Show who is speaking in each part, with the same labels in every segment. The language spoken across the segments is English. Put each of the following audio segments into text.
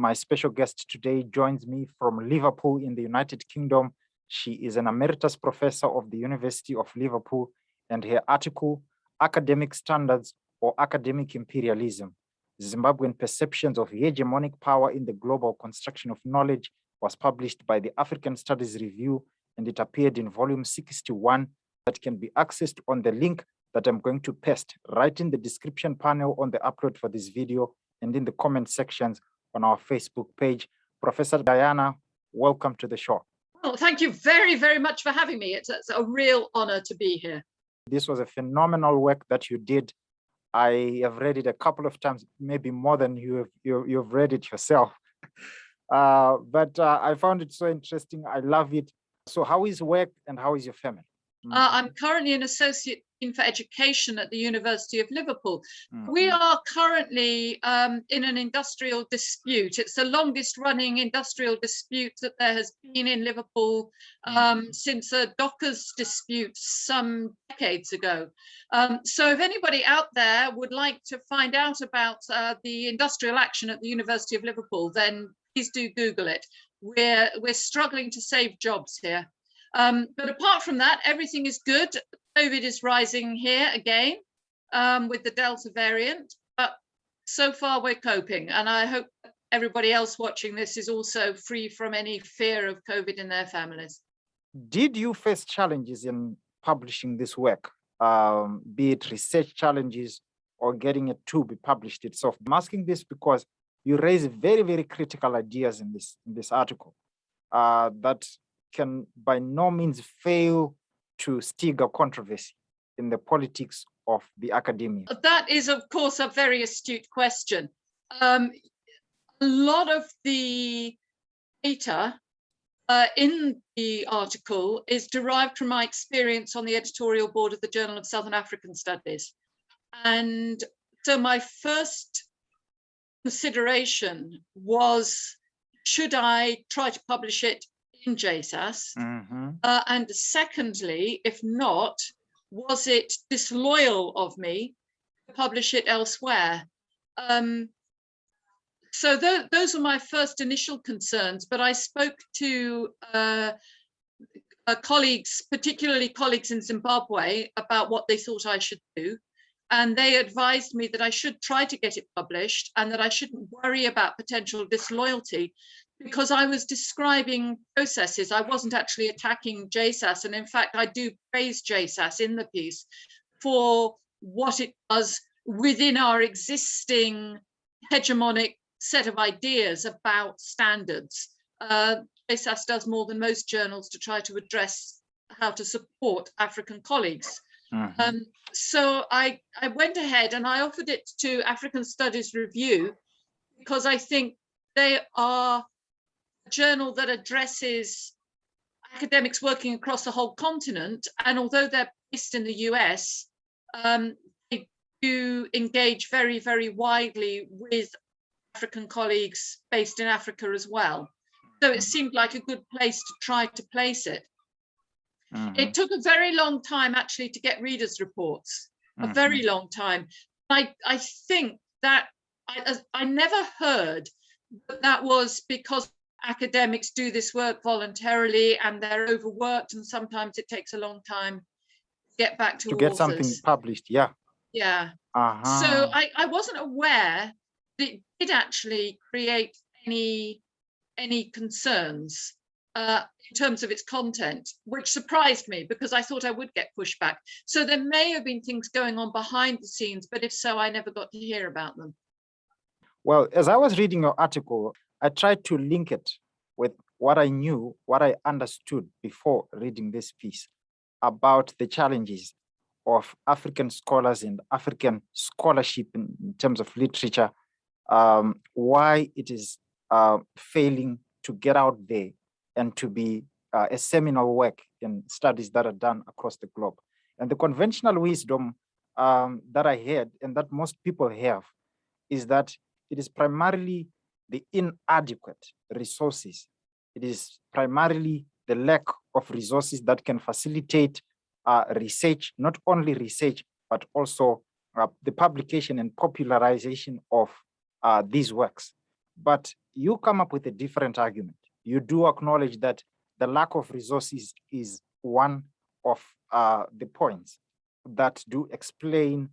Speaker 1: My special guest today joins me from Liverpool in the United Kingdom. She is an emeritus professor of the University of Liverpool, and her article, Academic Standards or Academic Imperialism, Zimbabwean Perceptions of Hegemonic Power in the Global Construction of Knowledge, was published by the African Studies Review, and it appeared in volume 61 that can be accessed on the link that I'm going to paste right in the description panel on the upload for this video and in the comment sections on our Facebook page. Professor Diana, welcome to the show.
Speaker 2: Well, thank you very, very much for having me. It's a real honor to be here.
Speaker 1: This was a phenomenal work that you did. I have read it a couple of times, maybe more than you've read it yourself. But I found it so interesting. I love it. So how is work and how is your family?
Speaker 2: I'm currently an associate dean for education at the University of Liverpool. We are currently in an industrial dispute. It's the longest running industrial dispute that there has been in Liverpool since a dockers dispute some decades ago. So if anybody out there would like to find out about the industrial action at the University of Liverpool, then please do Google it. We're struggling to save jobs here. But apart from that, everything is good. COVID is rising here again with the Delta variant, but so far we're coping. And I hope everybody else watching this is also free from any fear of COVID in their families.
Speaker 1: Did you face challenges in publishing this work, be it research challenges or getting it to be published itself? I'm asking this because you raise very, very critical ideas in this article that can by no means fail to stir controversy in the politics of the academia.
Speaker 2: That is, of course, a very astute question. A lot of the data in the article is derived from my experience on the editorial board of the Journal of Southern African Studies. And so my first consideration was, should I try to publish it in JSAS? And secondly, if not, was it disloyal of me to publish it elsewhere? So those were my first initial concerns, but I spoke to colleagues, particularly colleagues in Zimbabwe, about what they thought I should do. And they advised me that I should try to get it published and that I shouldn't worry about potential disloyalty, because I was describing processes. I wasn't actually attacking JSAS. And in fact, I do praise JSAS in the piece for what it does within our existing hegemonic set of ideas about standards. JSAS does more than most journals to try to address how to support African colleagues. So I went ahead and I offered it to African Studies Review because I think they are a journal that addresses academics working across the whole continent. And although they're based in the US, they do engage very, very widely with African colleagues based in Africa as well. So it seemed like a good place to try to place it. It took a very long time actually to get readers' reports, a very long time. I think that I never heard that was because academics do this work voluntarily and they're overworked and sometimes it takes a long time to get back to
Speaker 1: get something published. Yeah.
Speaker 2: So I wasn't aware that it did actually create any concerns in terms of its content, which surprised me because I thought I would get pushback. So there may have been things going on behind the scenes, but if so, I never got to hear about them.
Speaker 1: Well, as I was reading your article, I tried to link it with what I knew, what I understood before reading this piece about the challenges of African scholars and African scholarship in terms of literature, why it is failing to get out there and to be a seminal work in studies that are done across the globe. And the conventional wisdom that I heard and that most people have is that it is primarily the inadequate resources. It is primarily the lack of resources that can facilitate research, not only research, but also the publication and popularization of these works. But you come up with a different argument. You do acknowledge that the lack of resources is one of the points that do explain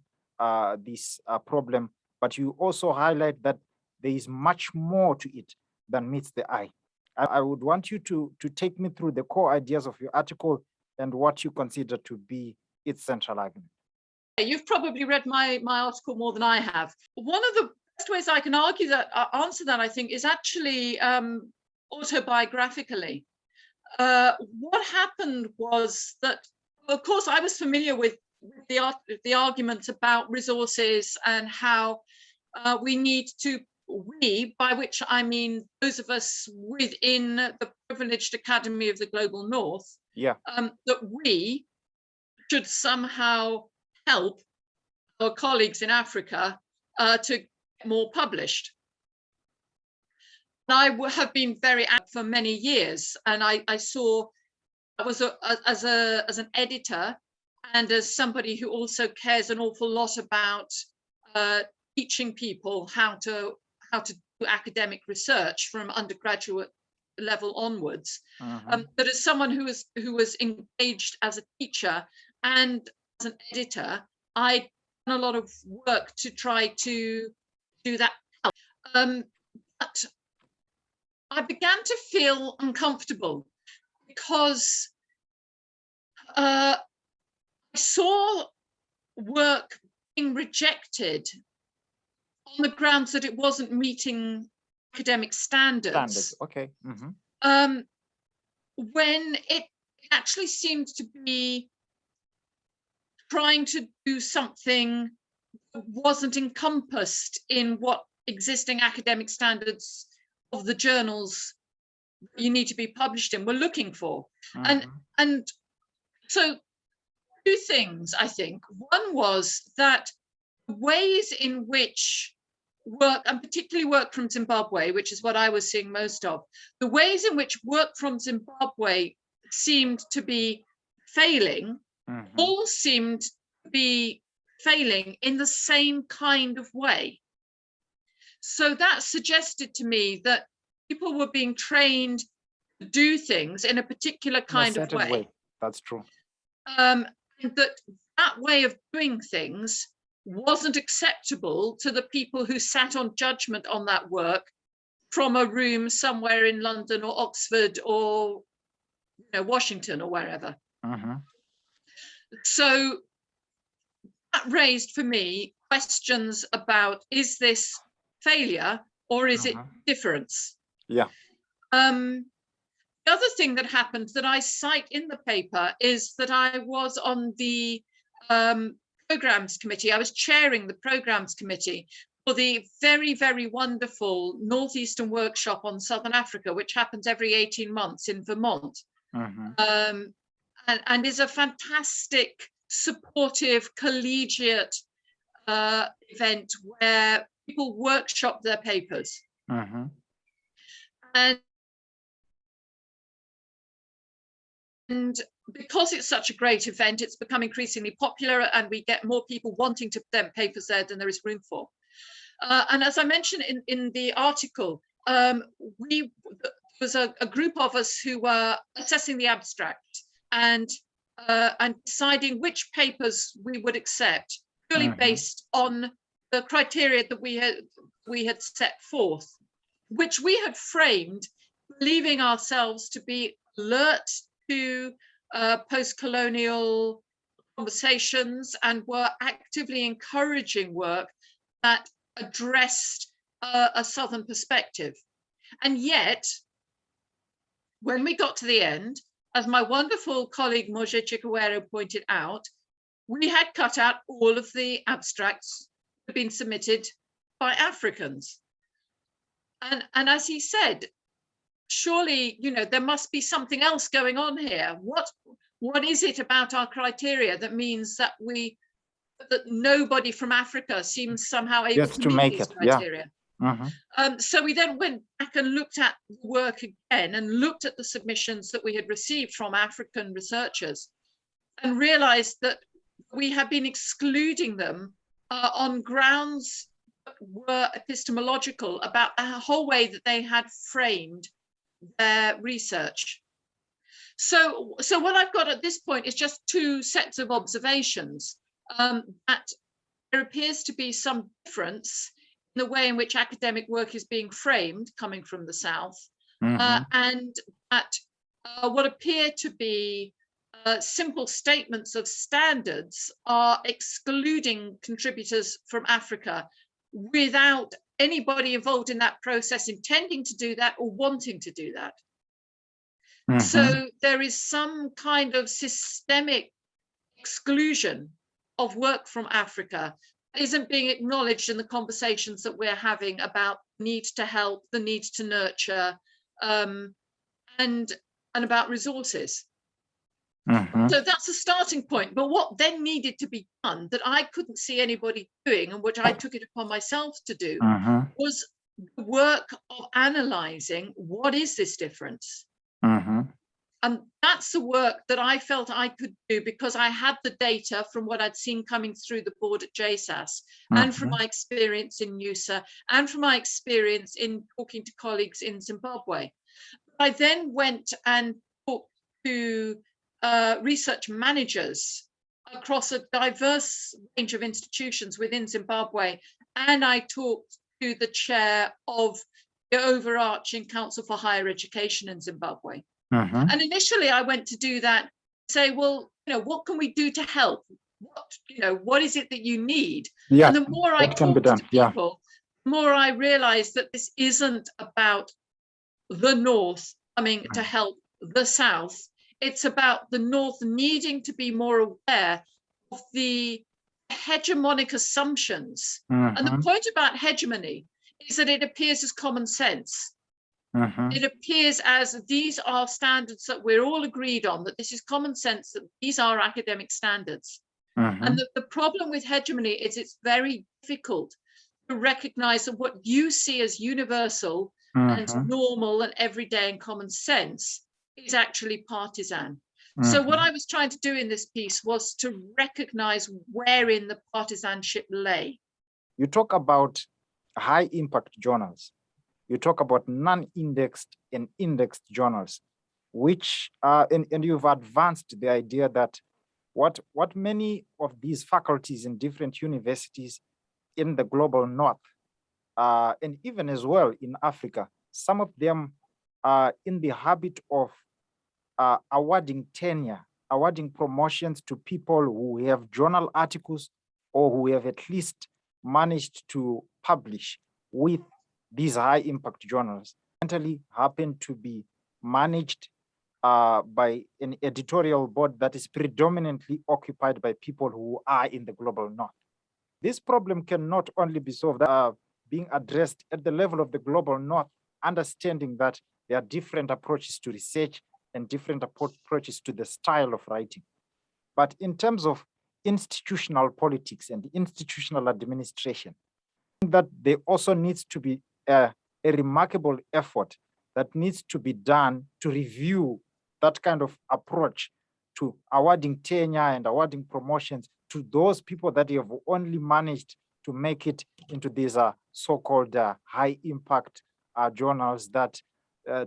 Speaker 1: this problem, but you also highlight that there is much more to it than meets the eye. I would want you to take me through the core ideas of your article and what you consider to be its central argument.
Speaker 2: You've probably read my article more than I have. One of the best ways I can argue that, answer that, I think, is actually autobiographically. What happened was that, of course, I was familiar with the arguments about resources and how we need to, by which I mean those of us within the privileged academy of the global north, that we should somehow help our colleagues in Africa to get more published. I have been very active for many years, and I saw, I was as an editor and as somebody who also cares an awful lot about teaching people how to do academic research from undergraduate level onwards. But as someone who was engaged as a teacher and as an editor, I'd done a lot of work to try to do that. But I began to feel uncomfortable because I saw work being rejected on the grounds that it wasn't meeting academic standards.
Speaker 1: Okay.
Speaker 2: When it actually seemed to be trying to do something that wasn't encompassed in what existing academic standards of the journals you need to be published in were looking for. And so two things, I think. One was that ways in which work, and particularly work from Zimbabwe, which is what I was seeing most of, the ways in which work from Zimbabwe seemed to be failing, all seemed to be failing in the same kind of way. So that suggested to me that people were being trained to do things in a particular kind of way.
Speaker 1: That's true.
Speaker 2: And that way of doing things wasn't acceptable to the people who sat on judgment on that work from a room somewhere in London or Oxford or Washington or wherever. So that raised for me questions about, is this failure or is it difference?
Speaker 1: The
Speaker 2: other thing that happened that I cite in the paper is that I was on the programs committee. I was chairing the programs committee for the very, very wonderful Northeastern Workshop on Southern Africa, which happens every 18 months in Vermont. And is a fantastic, supportive, collegiate event where people workshop their papers. And because it's such a great event, it's become increasingly popular and we get more people wanting to present papers there than there is room for. And as I mentioned in the article, there was a group of us who were assessing the abstract and deciding which papers we would accept, purely based on the criteria that we had set forth, which we had framed, believing ourselves to be alert to post-colonial conversations and were actively encouraging work that addressed a Southern perspective. And yet, when we got to the end, as my wonderful colleague Moje Chikawero pointed out, we had cut out all of the abstracts that had been submitted by Africans. And as he said, surely, there must be something else going on here. What is it about our criteria that means that nobody from Africa seems somehow able to meet these criteria? So we then went back and looked at the work again and looked at the submissions that we had received from African researchers and realized that we had been excluding them on grounds were epistemological about the whole way that they had framed their research. So what I've got at this point is just two sets of observations, that there appears to be some difference in the way in which academic work is being framed coming from the South, and that what appear to be simple statements of standards are excluding contributors from Africa without anybody involved in that process intending to do that or wanting to do that. So there is some kind of systemic exclusion of work from Africa that isn't being acknowledged in the conversations that we're having about the need to help, the need to nurture, and about resources. So that's a starting point. But what then needed to be done that I couldn't see anybody doing, and which I took it upon myself to do, was the work of analysing what is this difference. And that's the work that I felt I could do because I had the data from what I'd seen coming through the board at JSAS, and from my experience in NUSA, and from my experience in talking to colleagues in Zimbabwe. I then went and talked to research managers across a diverse range of institutions within Zimbabwe, and I talked to the chair of the overarching Council for Higher Education in Zimbabwe. And initially I went to do that, say, well, what can we do to help? What is it that you need? And the more I talked to people, the more I realized that this isn't about the North coming to help the South. It's about the North needing to be more aware of the hegemonic assumptions. And the point about hegemony is that it appears as common sense. It appears as these are standards that we're all agreed on, that this is common sense, that these are academic standards. And the problem with hegemony is it's very difficult to recognize that what you see as universal and normal and everyday and common sense is actually partisan. So what I was trying to do in this piece was to recognize wherein the partisanship lay.
Speaker 1: You talk about high impact journals. You talk about non-indexed and indexed journals, which and you've advanced the idea that what many of these faculties in different universities in the global North, and even as well in Africa, some of them are in the habit of awarding tenure, awarding promotions to people who have journal articles or who have at least managed to publish with these high impact journals, actually happen to be managed by an editorial board that is predominantly occupied by people who are in the global North. This problem can not only be solved, being addressed at the level of the global North, understanding that there are different approaches to research and different approaches to the style of writing. But in terms of institutional politics and institutional administration, that there also needs to be a remarkable effort that needs to be done to review that kind of approach to awarding tenure and awarding promotions to those people that have only managed to make it into these so-called high impact journals that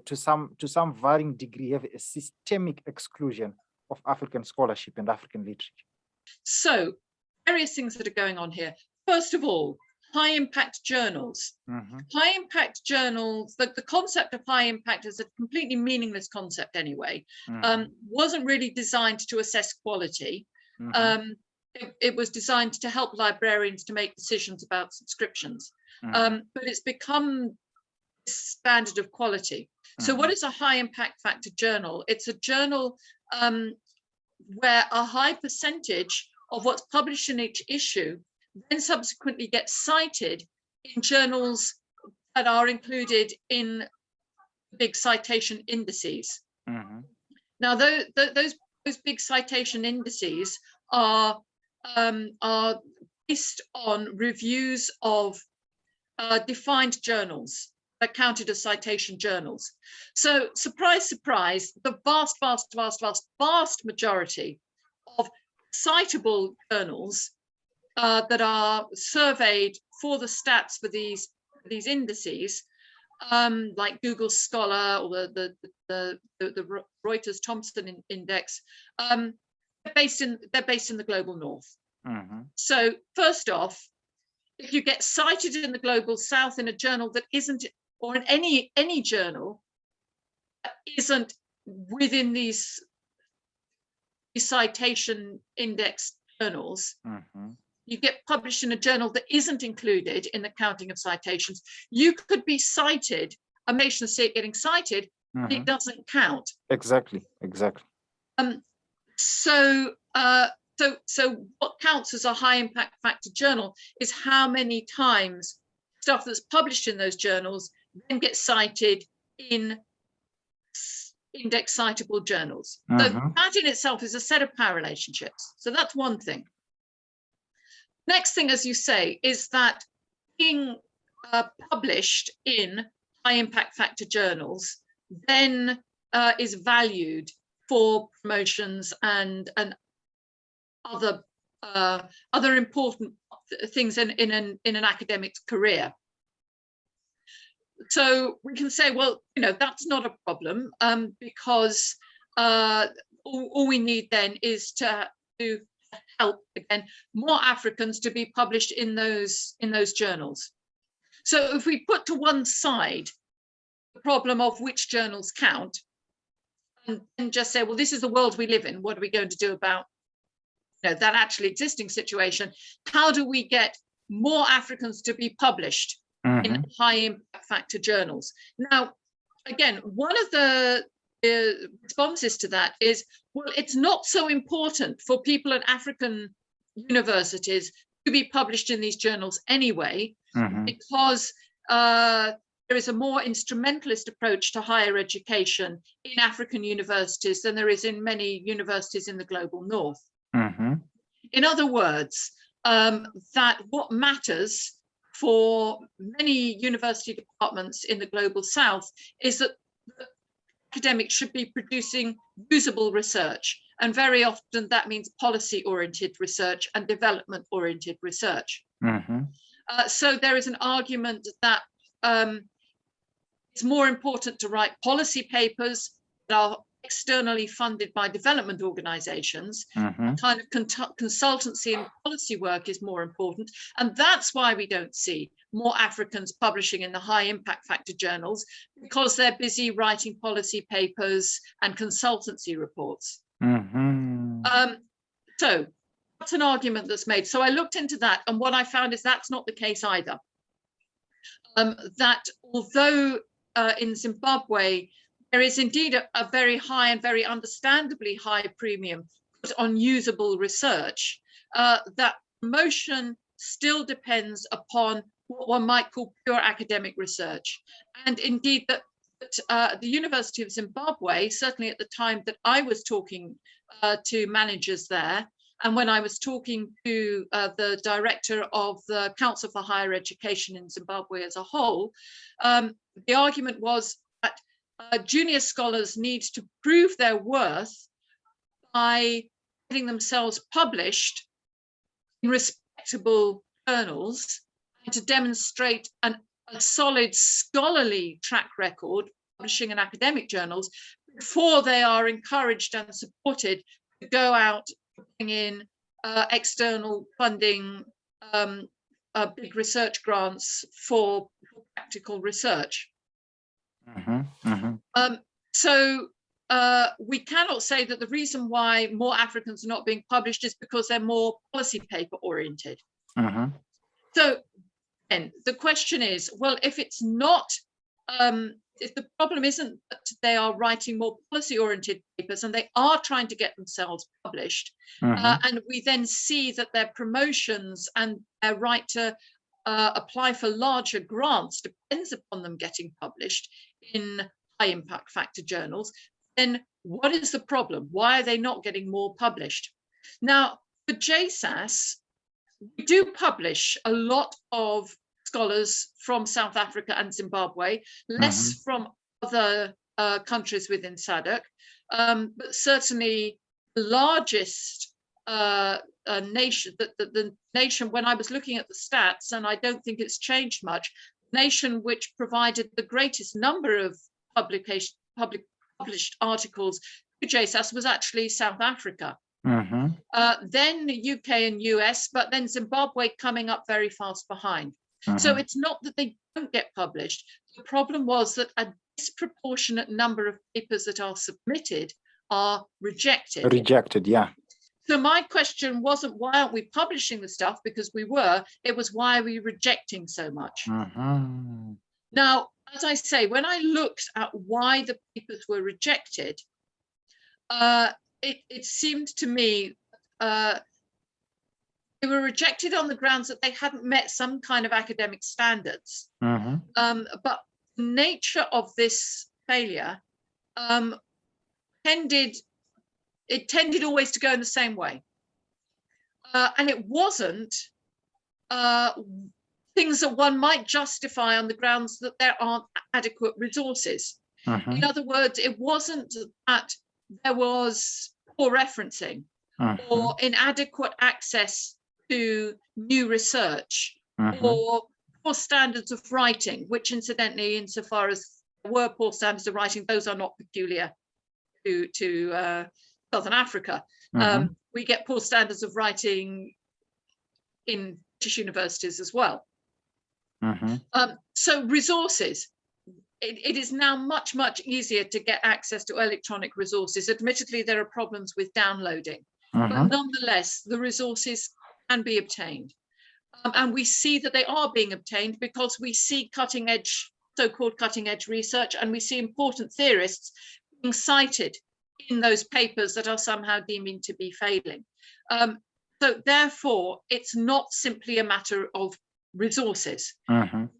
Speaker 1: to some varying degree have a systemic exclusion of African scholarship and African literature.
Speaker 2: So various things that are going on here. First of all, high impact journals. High impact journals, the concept of high impact is a completely meaningless concept anyway, wasn't really designed to assess quality. It was designed to help librarians to make decisions about subscriptions, but it's become a standard of quality. So what is a high impact factor journal? It's a journal where a high percentage of what's published in each issue then subsequently gets cited in journals that are included in big citation indices. Now, those big citation indices are based on reviews of defined journals that counted as citation journals. So, surprise, surprise, the vast majority of citable journals that are surveyed for the stats for these indices, like Google Scholar or the Reuters Thomson Index, they're based in the global north. So first off, if you get cited in the global south in a journal that isn't, or in any journal that isn't within these citation index journals, you get published in a journal that isn't included in the counting of citations, you could be cited, a nation of state getting cited, but it doesn't count.
Speaker 1: Exactly.
Speaker 2: So what counts as a high impact factor journal is how many times stuff that's published in those journals then gets cited in index citable journals. So that in itself is a set of power relationships. So that's one thing. Next thing, as you say, is that being published in high impact factor journals then is valued for promotions and other important things in an academic career. So we can say, well, that's not a problem, because all we need then is to help again more Africans to be published in those journals. So if we put to one side the problem of which journals count, and just say, well, this is the world we live in, what are we going to do about that actually existing situation? How do we get more Africans to be published in high impact factor journals? Now, again, one of the responses to that is, well, it's not so important for people at African universities to be published in these journals anyway, because there is a more instrumentalist approach to higher education in African universities than there is in many universities in the global north. In other words, that what matters for many university departments in the global south is that academics should be producing usable research. And very often that means policy-oriented research and development-oriented research. So there is an argument that it's more important to write policy papers that are externally funded by development organizations. Kind of consultancy and policy work is more important. And that's why we don't see more Africans publishing in the high impact factor journals, because they're busy writing policy papers and consultancy reports. So that's an argument that's made. So I looked into that, and what I found is that's not the case either. That although in Zimbabwe, there is indeed a very high and very understandably high premium put on usable research, that promotion still depends upon what one might call pure academic research. And indeed that the University of Zimbabwe, certainly at the time that I was talking to managers there, and when I was talking to the director of the Council for Higher Education in Zimbabwe as a whole, the argument was that junior scholars need to prove their worth by getting themselves published in respectable journals, and to demonstrate a solid scholarly track record publishing in academic journals before they are encouraged and supported to go out and bring in external funding, big research grants for practical research. So we cannot say that the reason why more Africans are not being published is because they're more policy paper oriented. So then the question is, well, if it's not, if the problem isn't that they are writing more policy oriented papers and they are trying to get themselves published, and we then see that their promotions and their right to apply for larger grants depends upon them getting published in high impact factor journals, then what is the problem? Why are they not getting more published? Now, for JSAS, we do publish a lot of scholars from South Africa and Zimbabwe, less from other countries within SADC, but certainly the largest nation, that the nation, when I was looking at the stats, and I don't think it's changed much, nation which provided the greatest number of published articles to JSAS was actually South Africa. Then the UK and US, but then Zimbabwe coming up very fast behind. So it's not that they don't get published. The problem was that a disproportionate number of papers that are submitted are rejected.
Speaker 1: Rejected, yeah.
Speaker 2: So my question wasn't why aren't we publishing the stuff, because we were, it was why are we rejecting so much? Now, as I say, when I looked at why the papers were rejected, it seemed to me they were rejected on the grounds that they hadn't met some kind of academic standards. But the nature of this failure tended always to go in the same way. And it wasn't things that one might justify on the grounds that there aren't adequate resources. In other words, it wasn't that there was poor referencing or inadequate access to new research or poor standards of writing, which incidentally, insofar as there were poor standards of writing, those are not peculiar to Southern Africa. We get poor standards of writing in British universities as well. So resources, it is now much, much easier to get access to electronic resources. Admittedly, there are problems with downloading, but nonetheless, the resources can be obtained. And we see that they are being obtained because we see so-called cutting edge research, and we see important theorists being cited in those papers that are somehow deeming to be failing. So therefore, it's not simply a matter of resources.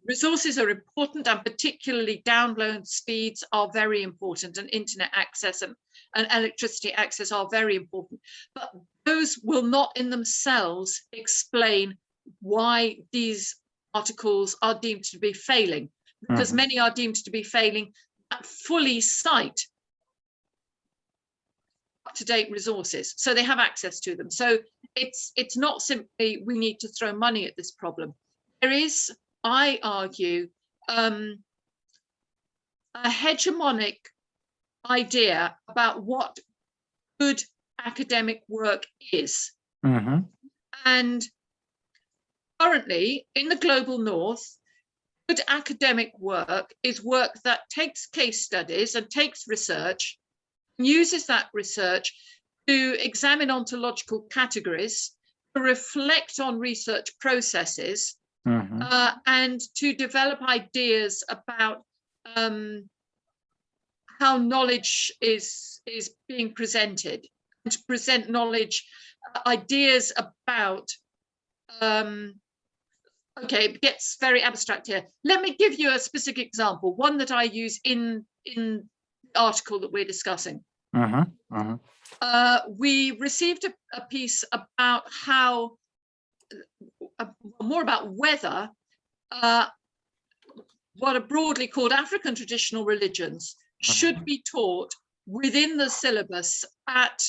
Speaker 2: Resources are important, and particularly download speeds are very important, and internet access and electricity access are very important. But those will not in themselves explain why these articles are deemed to be failing, because many are deemed to be failing that fully cite up-to-date resources, so they have access to them. So it's not simply we need to throw money at this problem. There is, I argue, a hegemonic idea about what good academic work is. And currently, in the global north, good academic work is work that takes case studies and takes research, and uses that research to examine ontological categories, to reflect on research processes, and to develop ideas about how knowledge is being presented, and to present knowledge, ideas about, okay, it gets very abstract here. Let me give you a specific example, one that I use in the article that we're discussing. We received a piece about how, more about whether what are broadly called African traditional religions should be taught within the syllabus at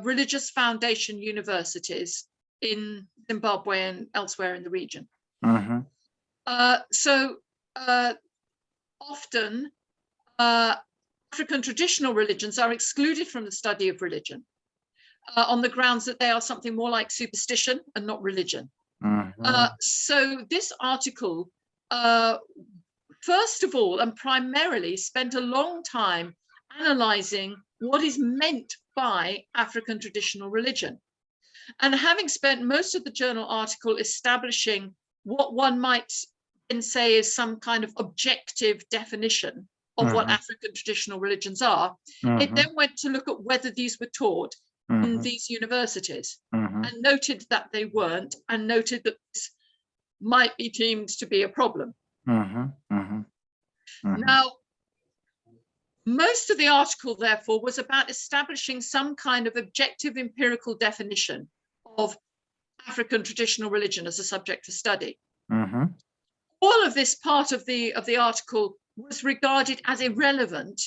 Speaker 2: religious foundation universities in Zimbabwe and elsewhere in the region. So often African traditional religions are excluded from the study of religion on the grounds that they are something more like superstition and not religion. So this article, first of all and primarily, spent a long time analysing what is meant by African traditional religion. And having spent most of the journal article establishing what one might then say is some kind of objective definition of what African traditional religions are, it then went to look at whether these were taught in these universities, and noted that they weren't, and noted that this might be deemed to be a problem. Now, most of the article, therefore, was about establishing some kind of objective empirical definition of African traditional religion as a subject for study. All of this part of the article was regarded as irrelevant,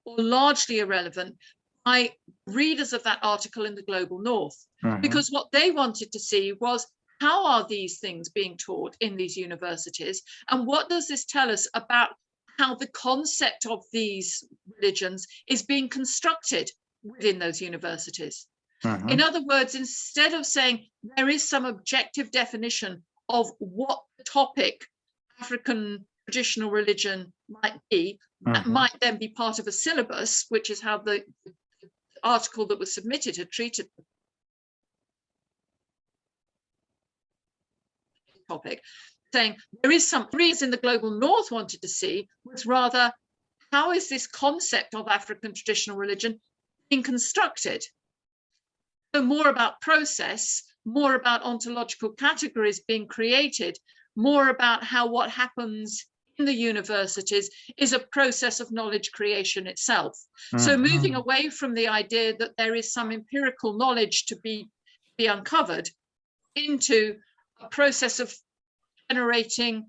Speaker 2: or largely irrelevant, by readers of that article in the Global North, because what they wanted to see was, how are these things being taught in these universities? And what does this tell us about how the concept of these religions is being constructed within those universities? In other words, instead of saying there is some objective definition of what the topic African traditional religion might be, that might then be part of a syllabus, which is how the article that was submitted had treated the topic, saying there is some reason the Global North wanted to see was rather, how is this concept of African traditional religion being constructed? So more about process, more about ontological categories being created, more about how what happens in the universities is a process of knowledge creation itself. So moving away from the idea that there is some empirical knowledge to be uncovered into a process of generating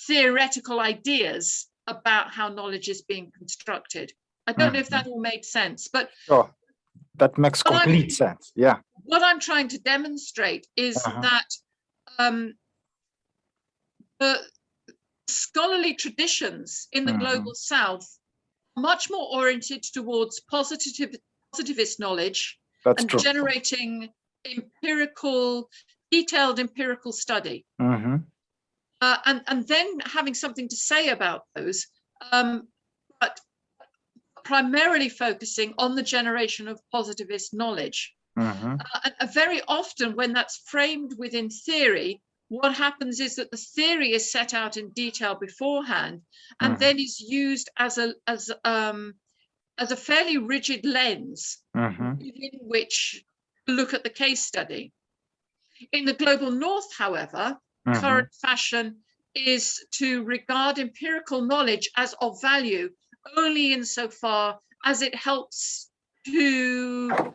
Speaker 2: theoretical ideas about how knowledge is being constructed. I don't know if that all made sense, but
Speaker 1: sure. That makes complete sense. Yeah.
Speaker 2: What I'm trying to demonstrate is that the scholarly traditions in the Global South are much more oriented towards positivist knowledge and generating detailed empirical study. And then having something to say about those, but primarily focusing on the generation of positivist knowledge. And very often when that's framed within theory, what happens is that the theory is set out in detail beforehand and then is used as a fairly rigid lens within which to look at the case study. In the Global North, however, current fashion is to regard empirical knowledge as of value only insofar as it helps to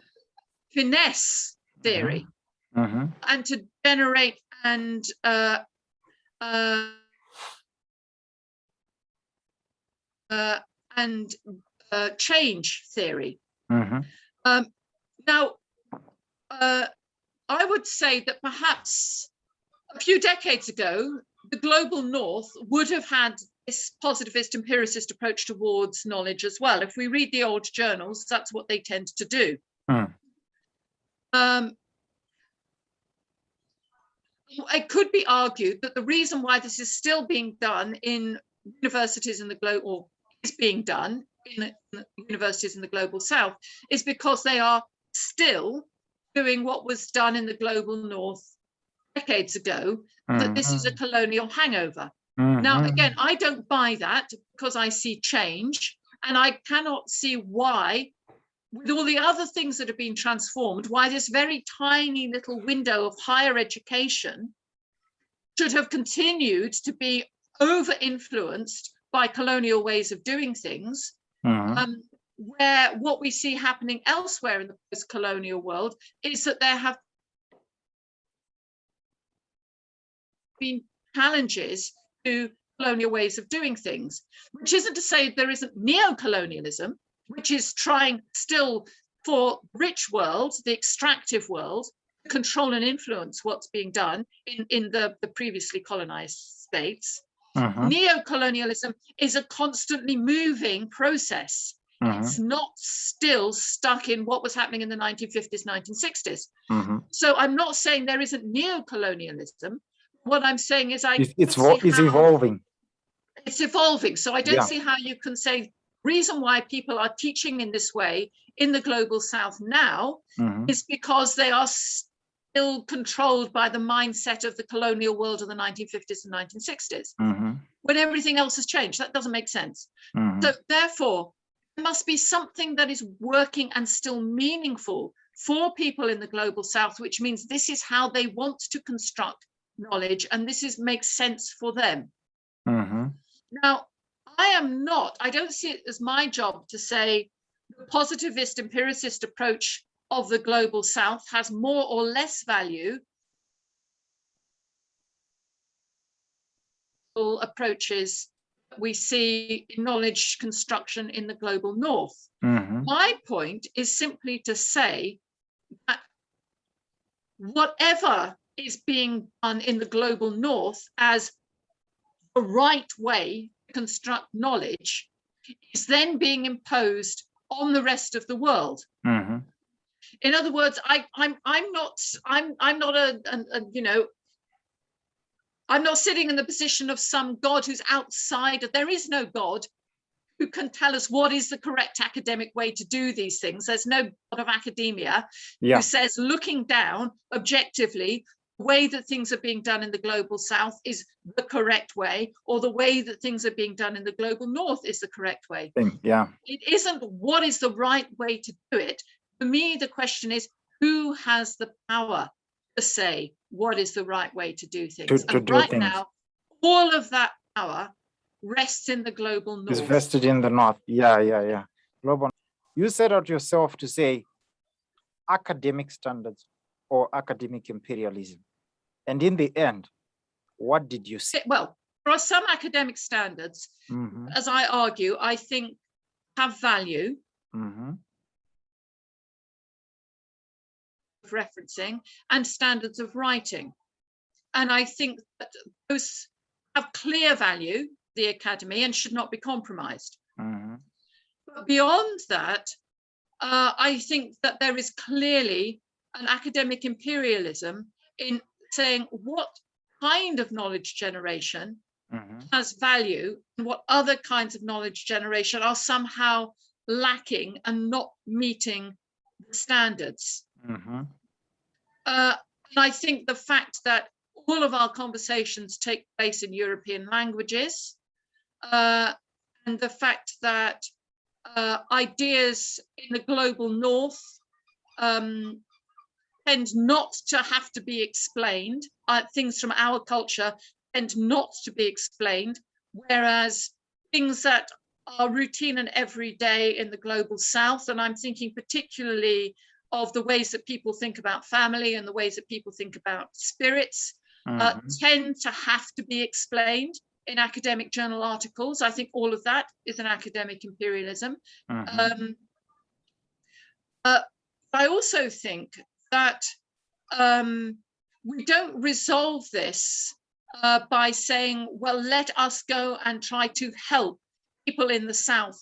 Speaker 2: finesse theory and to generate and change theory. Now, I would say that perhaps a few decades ago, the Global North would have had this positivist empiricist approach towards knowledge as well. If we read the old journals, that's what they tend to do. It could be argued that the reason why this is still being done in universities in the global, or is being done in the universities in the Global South, is because they are still doing what was done in the Global North decades ago, that this is a colonial hangover. Now, again, I don't buy that because I see change, and I cannot see why, with all the other things that have been transformed, why this very tiny little window of higher education should have continued to be over-influenced by colonial ways of doing things, where what we see happening elsewhere in the post-colonial world is that there have been challenges to colonial ways of doing things, which isn't to say there isn't neo-colonialism, which is trying still for rich world, the extractive world, to control and influence what's being done in the previously colonized states. Neo-colonialism is a constantly moving process. It's not still stuck in what was happening in the 1950s, 1960s. So I'm not saying there isn't neo-colonialism. What I'm saying is it's
Speaker 1: evolving.
Speaker 2: It's evolving. So I don't see how you can say reason why people are teaching in this way in the Global South now is because they are still controlled by the mindset of the colonial world of the 1950s and 1960s. When everything else has changed, that doesn't make sense. So therefore, there must be something that is working and still meaningful for people in the Global South, which means this is how they want to construct knowledge, and this makes sense for them. Now, I don't see it as my job to say the positivist empiricist approach of the Global South has more or less value approaches we see in knowledge construction in the global north.
Speaker 1: Mhm.
Speaker 2: My point is simply to say that whatever is being done in the global north as the right way to construct knowledge is then being imposed on the rest of the world.
Speaker 1: Mhm.
Speaker 2: In other words, I'm not I'm not sitting in the position of some God who's outside. There is no God who can tell us what is the correct academic way to do these things. There's no God of academia
Speaker 1: Yeah.
Speaker 2: who says, looking down objectively, the way that things are being done in the global south is the correct way, or the way that things are being done in the global north is the correct way.
Speaker 1: Yeah.
Speaker 2: It isn't what is the right way to do it. For me, the question is, who has the power to say what is the right way to do things?
Speaker 1: To
Speaker 2: And
Speaker 1: do
Speaker 2: right
Speaker 1: things.
Speaker 2: now, all of that power rests in the global north.
Speaker 1: It's vested in the north. Yeah. Global. You set out yourself to say academic standards or academic imperialism. And in the end, what did you say?
Speaker 2: Well, there are some academic standards,
Speaker 1: Mhm.
Speaker 2: as I argue, I think have value
Speaker 1: Mhm.
Speaker 2: of referencing and standards of writing. And I think that those have clear value, the academy, and should not be compromised.
Speaker 1: Mhm.
Speaker 2: But beyond that, I think that there is clearly an academic imperialism in saying what kind of knowledge generation
Speaker 1: Mhm.
Speaker 2: has value and what other kinds of knowledge generation are somehow lacking and not meeting the standards.
Speaker 1: Mhm.
Speaker 2: And I think the fact that all of our conversations take place in European languages, and the fact that ideas in the global north tend not to have to be explained. Things from our culture tend not to be explained, whereas things that are routine and everyday in the global south, and I'm thinking particularly of the ways that people think about family and the ways that people think about spirits, tend to have to be explained in academic journal articles. I think all of that is an academic imperialism. I also think that we don't resolve this by saying, well, let us go and try to help people in the South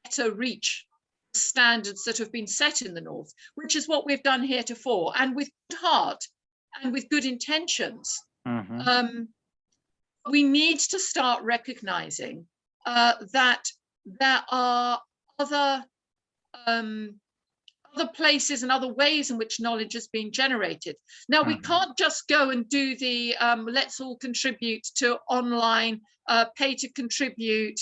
Speaker 2: better reach the standards that have been set in the North, which is what we've done heretofore, and with good heart and with good intentions. We need to start recognizing that there are other places and other ways in which knowledge is being generated. Now, we can't just go and do the let's all contribute to online, pay to contribute,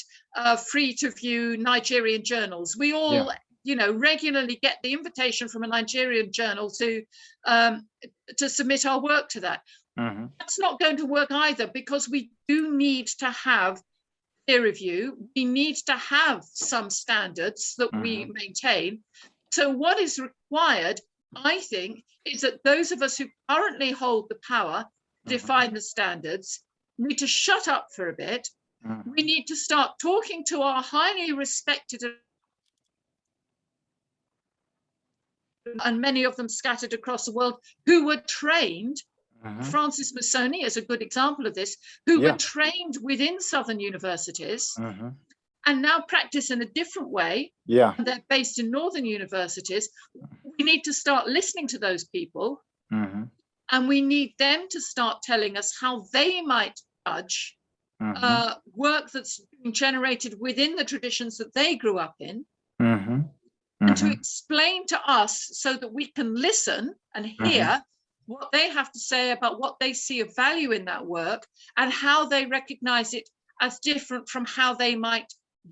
Speaker 2: free to view Nigerian journals. We all, regularly get the invitation from a Nigerian journal to submit our work to that. That's not going to work either, because we do need to have peer review. We need to have some standards that we maintain. So what is required, I think, is that those of us who currently hold the power to define the standards need to shut up for a bit. We need to start talking to our highly respected, and many of them scattered across the world, who were trained. Francis Musoni is a good example of this, who were trained within Southern universities and now practice in a different way. And they're based in Northern universities. We need to start listening to those people, and we need them to start telling us how they might judge work that's being generated within the traditions that they grew up in, and to explain to us so that we can listen and hear what they have to say about what they see of value in that work and how they recognize it as different from how they might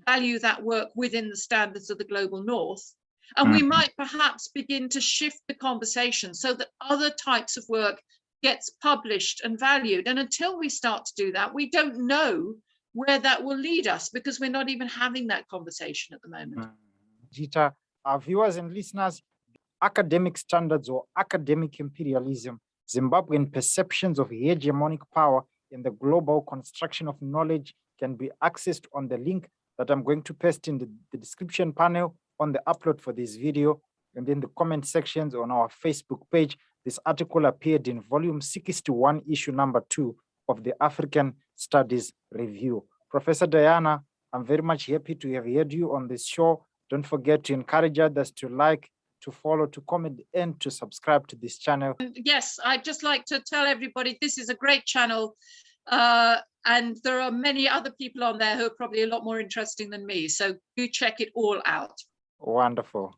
Speaker 2: value that work within the standards of the global north. And we might perhaps begin to shift the conversation so that other types of work gets published and valued. And until we start to do that, we don't know where that will lead us, because we're not even having that conversation at the moment.
Speaker 1: Jeater, our viewers and listeners, academic standards or academic imperialism, Zimbabwean perceptions of hegemonic power in the global construction of knowledge, can be accessed on the link that I'm going to paste in the description panel on the upload for this video, and in the comment sections on our Facebook page. This article appeared in volume 61, issue number 2 of the African Studies Review. Professor Diana, I'm very much happy to have heard you on this show. Don't forget to encourage others to like, to follow, to comment, and to subscribe to this channel.
Speaker 2: Yes, I'd just like to tell everybody this is a great channel, and there are many other people on there who are probably a lot more interesting than me. So do check it all out.
Speaker 1: Wonderful.